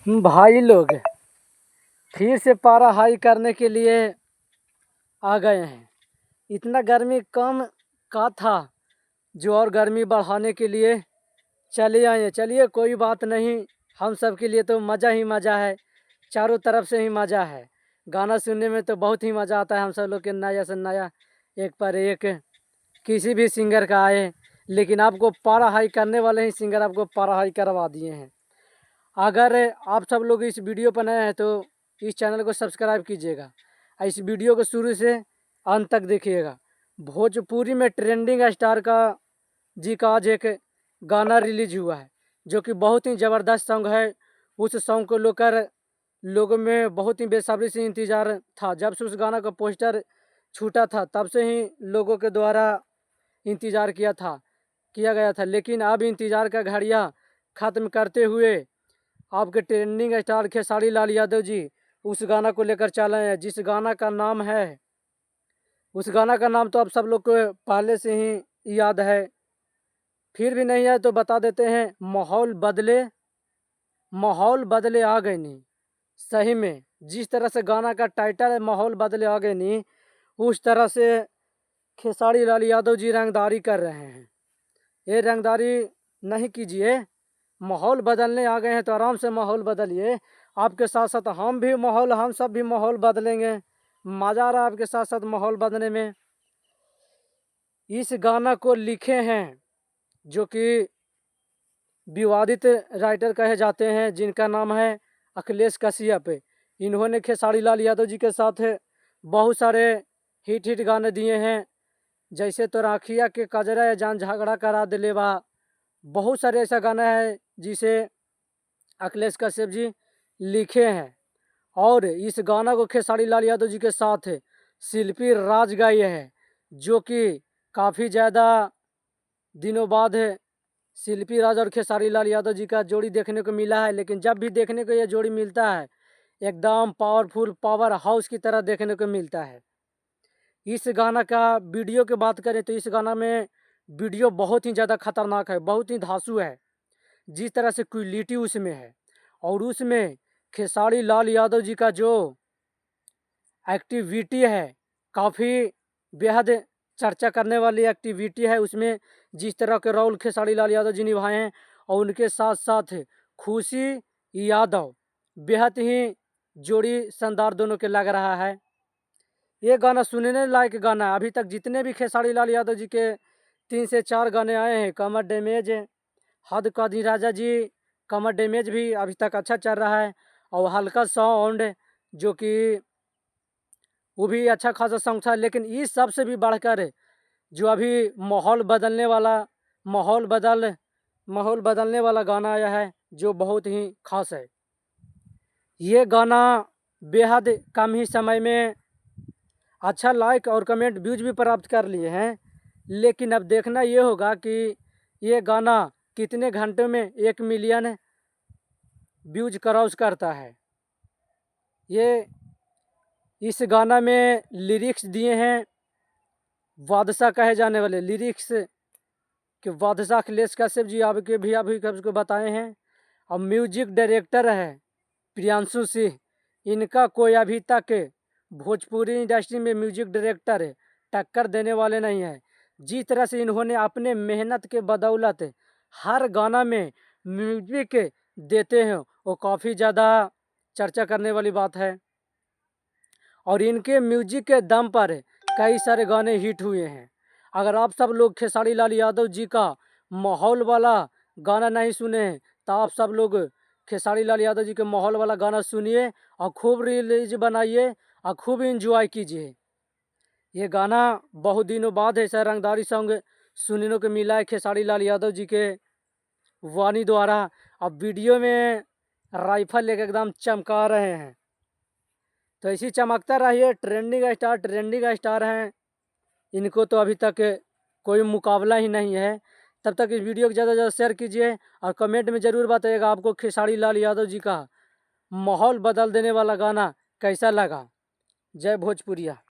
भाई लोग फिर से पारा हाई करने के लिए आ गए हैं। इतना गर्मी कम का था जो और गर्मी बढ़ाने के लिए चले आए हैं। चलिए कोई बात नहीं, हम सब के लिए तो मज़ा ही मज़ा है, चारों तरफ से ही मज़ा है। गाना सुनने में तो बहुत ही मज़ा आता है। हम सब लोग के नया से नया एक पर एक किसी भी सिंगर का आए, लेकिन आपको पारा हाई करने वाले ही सिंगर आपको पारा हाई करवा दिए हैं। अगर आप सब लोग इस वीडियो पर नए हैं तो इस चैनल को सब्सक्राइब कीजिएगा और इस वीडियो को शुरू से अंत तक देखिएगा। भोजपुरी में ट्रेंडिंग स्टार का जी का आज एक गाना रिलीज हुआ है जो कि बहुत ही ज़बरदस्त सॉन्ग है। उस सॉन्ग को लेकर लोगों में बहुत ही बेसब्री से इंतज़ार था। जब से उस गाना का पोस्टर छूटा था तब से ही लोगों के द्वारा इंतज़ार किया गया था, लेकिन अब इंतज़ार का घड़ियाँ ख़त्म करते हुए आपके ट्रेंडिंग स्टार खेसारी लाल यादव जी उस गाना को लेकर चले हैं। जिस गाना का नाम है, उस गाना का नाम तो आप सब लोग को पहले से ही याद है, फिर भी नहीं है तो बता देते हैं। माहौल बदले आ गए नहीं। सही में जिस तरह से गाना का टाइटल है माहौल बदले आ गए नहीं, उस तरह से खेसारी लाल यादव जी रंगदारी कर रहे हैं। ये रंगदारी नहीं कीजिए, माहौल बदलने आ गए हैं तो आराम से माहौल बदलिए। आपके साथ साथ हम सब भी माहौल बदलेंगे। मज़ा आ रहा है आपके साथ साथ माहौल बदलने में। इस गाना को लिखे हैं जो कि विवादित राइटर कहे जाते हैं, जिनका नाम है अखिलेश कश्यप। इन्होंने खेसारी लाल यादव जी के साथ बहुत सारे हिट गाने दिए हैं, जैसे तो राखिया के कजरा या जान झगड़ा करा दिले बा। बहुत सारे ऐसा गाना है जिसे अखिलेश कश्यप जी लिखे हैं। और इस गाना को खेसारी लाल यादव जी के साथ शिल्पी राज गाई है, जो कि काफ़ी ज़्यादा दिनों बाद शिल्पी राज और खेसारी लाल यादव जी का जोड़ी देखने को मिला है। लेकिन जब भी देखने को यह जोड़ी मिलता है एकदम पावरफुल पावर हाउस की तरह देखने को मिलता है। इस गाना का वीडियो की बात करें तो इस गाना में वीडियो बहुत ही ज़्यादा खतरनाक है, बहुत ही धांसू है। जिस तरह से क्वालिटी उसमें है और उसमें खेसारी लाल यादव जी का जो एक्टिविटी है काफ़ी बेहद चर्चा करने वाली एक्टिविटी है। उसमें जिस तरह के रोल खेसारी लाल यादव जी निभाए हैं और उनके साथ साथ खुशी यादव, बेहद ही जोड़ी शानदार दोनों के लग रहा है। ये गाना सुनने लायक गाना है। अभी तक जितने भी खेसारी लाल यादव जी के 3 से 4 गाने आए हैं, कमर डैमेज, हद का दी राजा जी, कमर डैमेज भी अभी तक अच्छा चल रहा है, और हल्का साउंड जो कि वो भी अच्छा खासा सॉन्ग था। लेकिन इस सब से भी बढ़कर जो अभी माहौल बदल माहौल बदलने वाला गाना आया है जो बहुत ही खास है। ये गाना बेहद कम ही समय में अच्छा लाइक और कमेंट व्यूज भी प्राप्त कर लिए हैं, लेकिन अब देखना ये होगा कि ये गाना कितने घंटों में 1 मिलियन व्यूज क्रॉस करता है। ये इस गाना में लिरिक्स दिए हैं बादशाह कहे जाने वाले, लिरिक्स कि बादशाह अखिलेश कश्यप जी आपके भी अभी को बताए हैं। और म्यूजिक डायरेक्टर है प्रियांशु सिंह। इनका कोई अभी तक भोजपुरी इंडस्ट्री में म्यूजिक डायरेक्टर टक्कर देने वाले नहीं है। जिस तरह से इन्होंने अपने मेहनत के बदौलत हर गाना में म्यूजिक देते हैं वो काफ़ी ज़्यादा चर्चा करने वाली बात है। और इनके म्यूजिक के दम पर कई सारे गाने हिट हुए हैं। अगर आप सब लोग खेसारी लाल यादव जी का माहौल वाला गाना नहीं सुने हैं तो आप सब लोग खेसारी लाल यादव जी के माहौल वाला गाना सुनिए और खूब रिलीज बनाइए और खूब इंजॉय कीजिए। ये गाना बहुत दिनों बाद ऐसा रंगदारी सॉन्ग सुनने को मिला है खेसारी लाल यादव जी के वाणी द्वारा। अब वीडियो में राइफल लेकर एकदम चमका रहे हैं, तो ऐसी चमकता रहिए। ट्रेंडिंग स्टार हैं, इनको तो अभी तक कोई मुकाबला ही नहीं है। तब तक इस वीडियो को ज़्यादा से ज़्यादा शेयर कीजिए और कमेंट में ज़रूर बताइएगा आपको खेसारी लाल यादव जी का माहौल बदल देने वाला गाना कैसा लगा। जय भोजपुरिया।